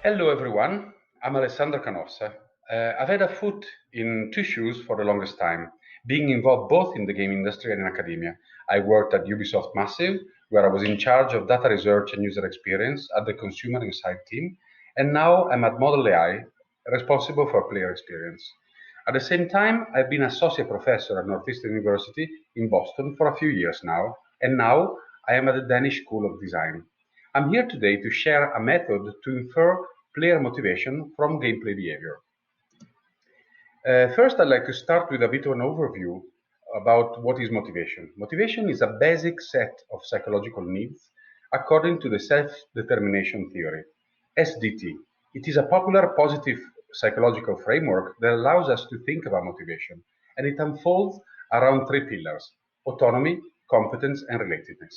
Hello everyone, I'm Alessandro Canossa. I've had a foot in two shoes for the longest time, being involved both in the game industry and in academia. I worked at Ubisoft Massive, where I was in charge of data research and user experience at the consumer insight team, and now I'm at Model AI, responsible for player experience. At the same time, I've been associate professor at Northeastern University in Boston for a few years now, and now I am at the Danish School of Design. I'm here today to share a method to infer player motivation from gameplay behavior. First, I'd like to start with a bit of an overview about what is motivation. Motivation is a basic set of psychological needs according to the self-determination theory, SDT. It is a popular positive psychological framework that allows us to think about motivation, and it unfolds around three pillars: autonomy, competence, and relatedness.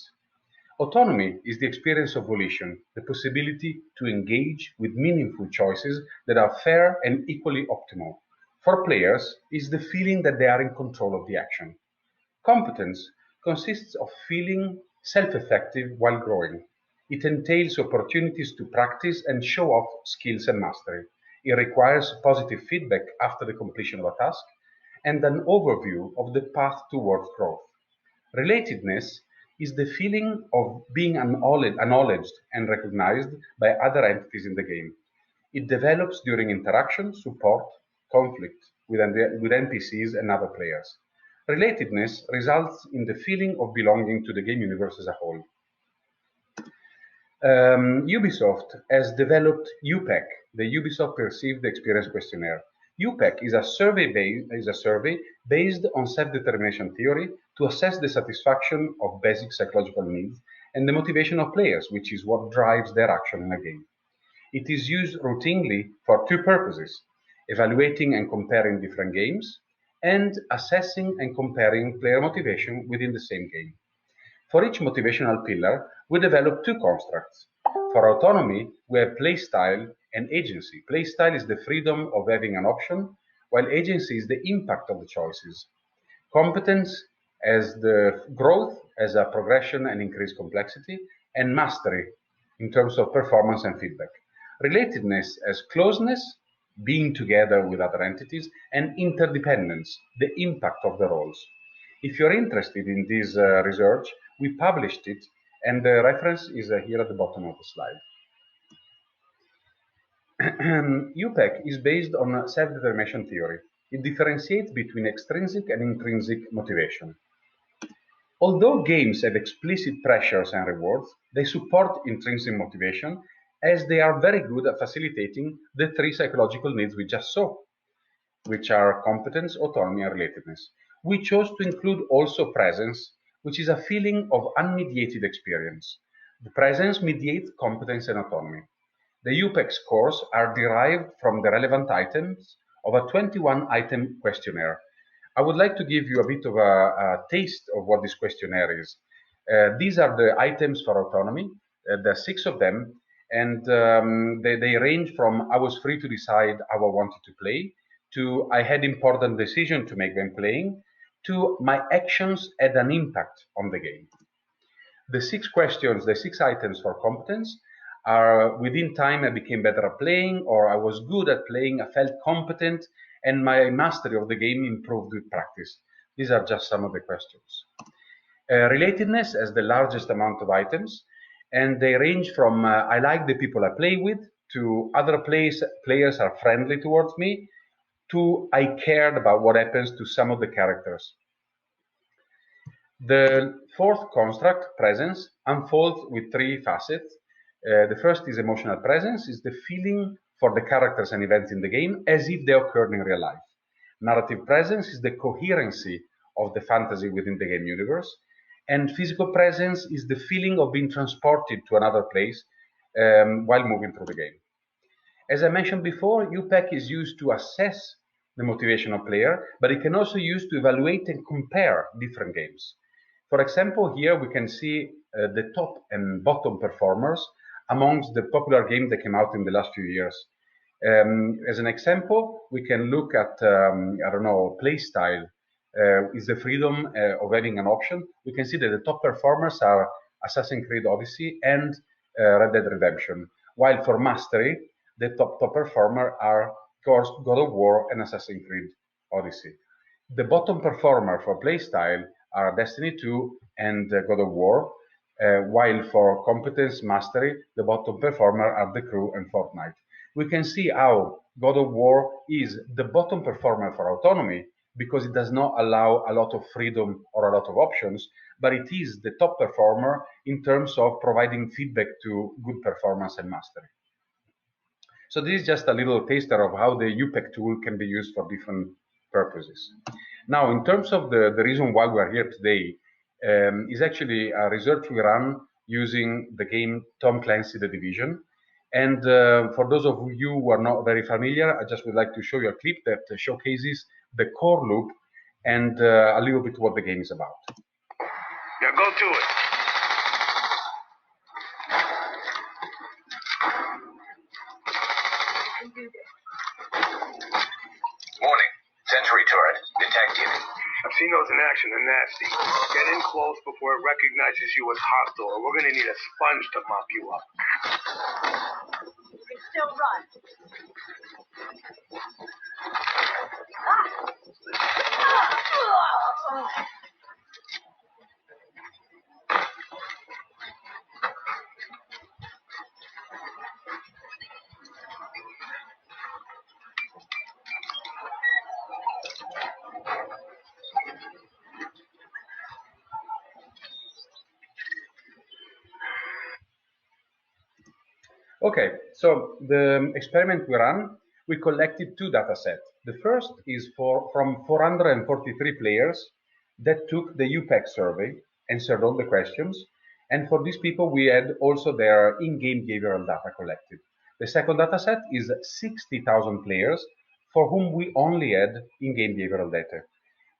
Autonomy is the experience of volition, the possibility to engage with meaningful choices that are fair and equally optimal. For players, is the feeling that they are in control of the action. Competence consists of feeling self-effective while growing. It entails opportunities to practice and show off skills and mastery. It requires positive feedback after the completion of a task and an overview of the path towards growth. Relatedness is the feeling of being acknowledged and recognized by other entities in the game. It develops during interaction, support, conflict with NPCs and other players. Relatedness results in the feeling of belonging to the game universe as a whole. Ubisoft has developed UPEC, the Ubisoft Perceived Experience Questionnaire. UPEC is a survey based on self-determination theory to assess the satisfaction of basic psychological needs and the motivation of players, which is what drives their action in a game. It is used routinely for two purposes: evaluating and comparing different games, and assessing and comparing player motivation within the same game. For each motivational pillar, we develop two constructs. For autonomy, we have playstyle and agency. Playstyle is the freedom of having an option, while agency is the impact of the choices. Competence as the growth as a progression and increased complexity, and mastery in terms of performance and feedback. Relatedness as closeness, being together with other entities, and interdependence, the impact of the roles. If you're interested in this research, we published it, and the reference is here at the bottom of the slide. UPEC is based on self-determination theory. It differentiates between extrinsic and intrinsic motivation. Although games have explicit pressures and rewards, they support intrinsic motivation as they are very good at facilitating the three psychological needs we just saw, which are competence, autonomy, and relatedness. We chose to include also presence, which is a feeling of unmediated experience. The presence mediates competence and autonomy. The UPEC scores are derived from the relevant items of a 21-item questionnaire. I would like to give you a bit of a taste of what this questionnaire is. These are the items for autonomy. There are 6 of them, and they range from I was free to decide how I wanted to play, to I had important decision to make when playing, to my actions had an impact on the game. The 6 questions, the 6 items for competence are: within time I became better at playing, or I was good at playing, I felt competent, and my mastery of the game improved with practice. These are just some of the questions. Relatedness has the largest amount of items, and they range from I like the people I play with, to other players are friendly towards me, to I cared about what happens to some of the characters. The fourth construct, presence, unfolds with 3 facets. The first is emotional presence, is the feeling for the characters and events in the game as if they occurred in real life. Narrative presence is the coherency of the fantasy within the game universe. And physical presence is the feeling of being transported to another place while moving through the game. As I mentioned before, UPEC is used to assess the motivation of player, but it can also be used to evaluate and compare different games. For example, here we can see the top and bottom performers amongst the popular games that came out in the last few years. As an example, we can look at, play style is the freedom of having an option. We can see that the top performers are Assassin's Creed Odyssey and Red Dead Redemption. While for mastery, the top performer are, of course, God of War and Assassin's Creed Odyssey. The bottom performer for playstyle are Destiny 2 and God of War, while for competence mastery, the bottom performer are The Crew and Fortnite. We can see how God of War is the bottom performer for autonomy because it does not allow a lot of freedom or a lot of options, but it is the top performer in terms of providing feedback to good performance and mastery. So this is just a little taster of how the UPEC tool can be used for different purposes. Now, in terms of the reason why we're here today, is actually a research we run using the game Tom Clancy: The Division. And for those of you who are not very familiar, I just would like to show you a clip that showcases the core loop and a little bit what the game is about. Now go to it. Warning. Sentry turret detected. I've seen those in action. They're nasty. Get in close before it recognizes you as hostile, or we're gonna need a sponge to mop you up. You can still run. Okay, so the experiment we ran, we collected two data sets. The first is from 443 players that took the UPEC survey, answered all the questions, and for these people we had also their in-game behavioral data collected. The second data set is 60,000 players for whom we only had in-game behavioral data.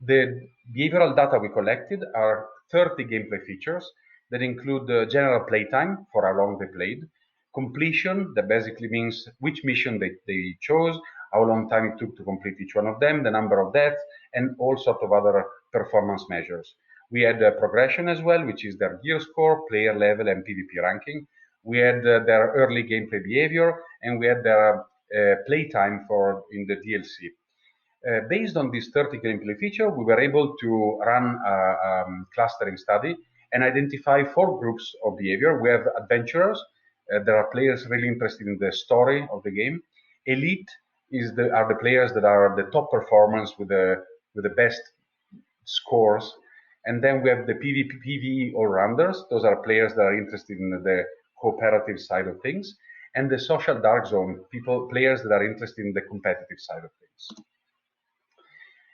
The behavioral data we collected are 30 gameplay features that include general playtime for how long they played, completion, that basically means which mission they chose, how long time it took to complete each one of them, the number of deaths, and all sorts of other performance measures. We had progression as well, which is their gear score, player level, and PvP ranking. We had their early gameplay behavior, and we had their playtime in the DLC. Based on this 30 gameplay feature, we were able to run a clustering study and identify 4 groups of behavior. We have adventurers. There are players really interested in the story of the game. Elite are the players that are the top performance with the best scores. And then we have the PvE all-rounders. Those are players that are interested in the cooperative side of things. And the social dark zone, players that are interested in the competitive side of things.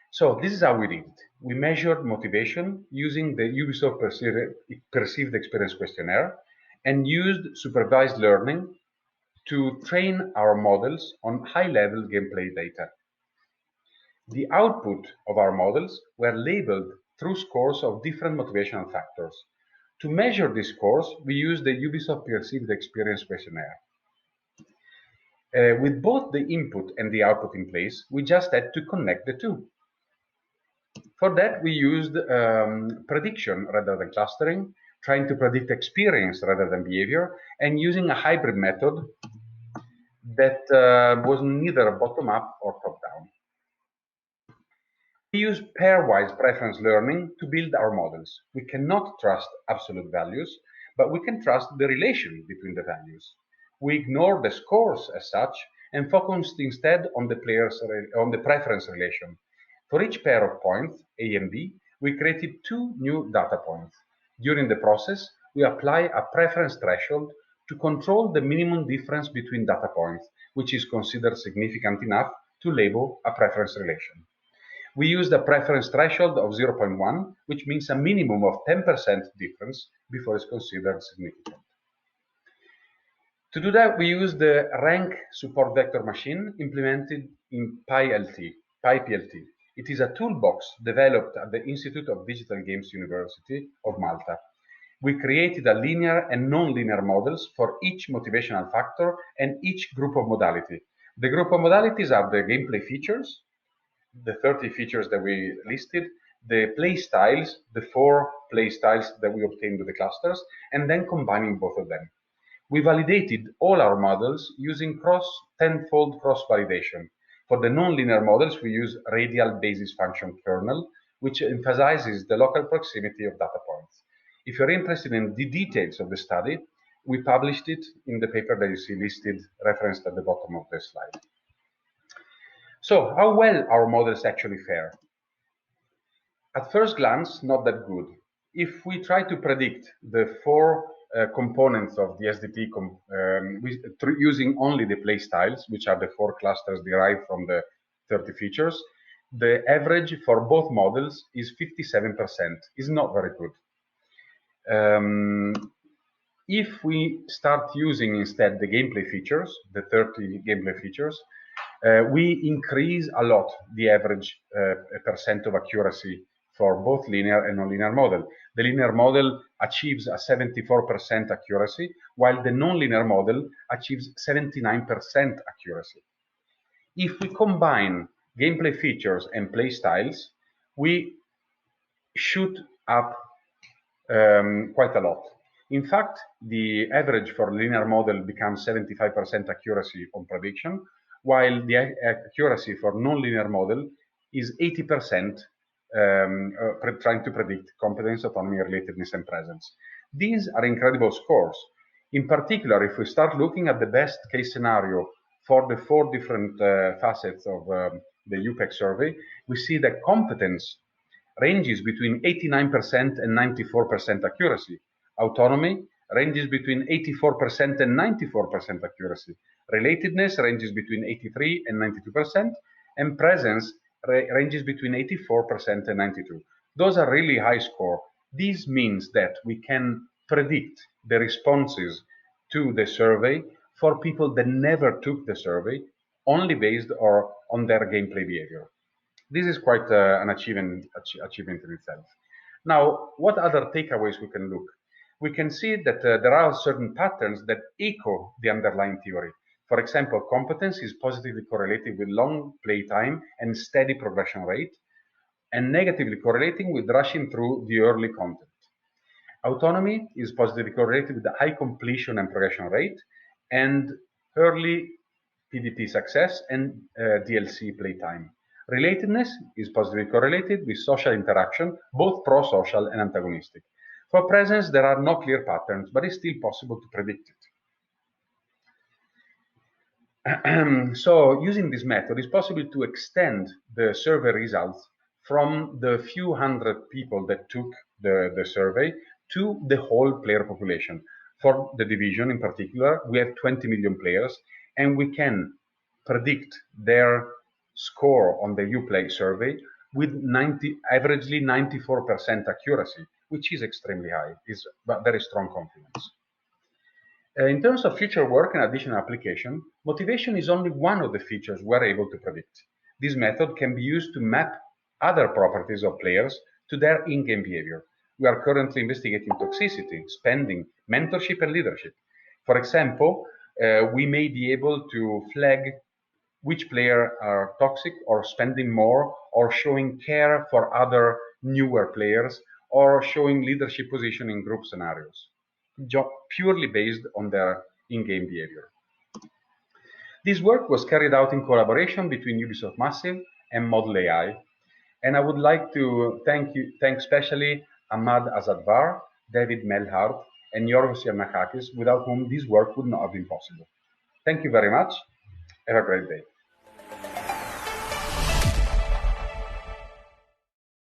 So this is how we did it. We measured motivation using the Ubisoft Perceived Experience Questionnaire and used supervised learning to train our models on high-level gameplay data. The output of our models were labeled through scores of different motivational factors. To measure these scores, we used the Ubisoft Perceived Experience Questionnaire. With both the input and the output in place, we just had to connect the two. For that, we used prediction rather than clustering, trying to predict experience rather than behavior, and using a hybrid method that was neither bottom-up or top-down. We use pairwise preference learning to build our models. We cannot trust absolute values, but we can trust the relation between the values. We ignore the scores as such and focused instead on the preference relation. For each pair of points, A and B, we created 2 new data points. During the process, we apply a preference threshold to control the minimum difference between data points, which is considered significant enough to label a preference relation. We used a preference threshold of 0.1, which means a minimum of 10% difference before it's considered significant. To do that, we used the rank support vector machine implemented in PyPLT. It is a toolbox developed at the Institute of Digital Games University of Malta. We created a linear and non-linear models for each motivational factor and each group of modality. The group of modalities are the gameplay features, the 30 features that we listed, the play styles, the 4 play styles that we obtained with the clusters, and then combining both of them. We validated all our models using tenfold cross-validation. For the nonlinear models, we use radial basis function kernel, which emphasizes the local proximity of data points. If you're interested in the details of the study, we published it in the paper that you see listed, referenced at the bottom of the slide. So, how well our models actually fare? At first glance, not that good. If we try to predict the four components of the SDP using only the play styles, which are the four clusters derived from the 30 features, the average for both models is 57%. Is not very good. If we start using instead the gameplay features, the 30 gameplay features, we increase a lot the average percent of accuracy for both linear and nonlinear model. The linear model achieves a 74% accuracy, while the nonlinear model achieves 79% accuracy. If we combine gameplay features and play styles, we shoot up quite a lot. In fact, the average for linear model becomes 75% accuracy on prediction, while the accuracy for nonlinear model is 80%, trying to predict competence, autonomy, relatedness, and presence. These are incredible scores. In particular, if we start looking at the best case scenario for the four different facets of the UPEC survey, we see that competence ranges between 89% and 94% accuracy. Autonomy ranges between 84% and 94% accuracy. Relatedness ranges between 83 and 92%, and presence ranges between 84% and 92%. Those are really high score. This means that we can predict the responses to the survey for people that never took the survey, only based on their gameplay behavior. This is quite an achievement in itself. Now, what other takeaways we can look? We can see that there are certain patterns that echo the underlying theory. For example, competence is positively correlated with long play time and steady progression rate, and negatively correlating with rushing through the early content. Autonomy is positively correlated with the high completion and progression rate, and early PDP success and DLC playtime. Relatedness is positively correlated with social interaction, both pro-social and antagonistic. For presence, there are no clear patterns, but it's still possible to predict it. So, using this method, it's possible to extend the survey results from the few hundred people that took the survey to the whole player population. For the division in particular, we have 20 million players, and we can predict their score on the Uplay survey with averagely 94% accuracy, which is extremely high, is very strong confidence. In terms of future work and additional application, motivation is only one of the features we're able to predict. This method can be used to map other properties of players to their in-game behavior. We are currently investigating toxicity, spending, mentorship, and leadership. For example, we may be able to flag which players are toxic or spending more, or showing care for other newer players, or showing leadership position in group scenarios, purely based on their in-game behavior. This work was carried out in collaboration between Ubisoft Massive and Model AI, and I would like to thank especially Ahmad Azadvar, David Melhart, and Yorgos Yannakakis, without whom this work would not have been possible. Thank you very much. Have a great day.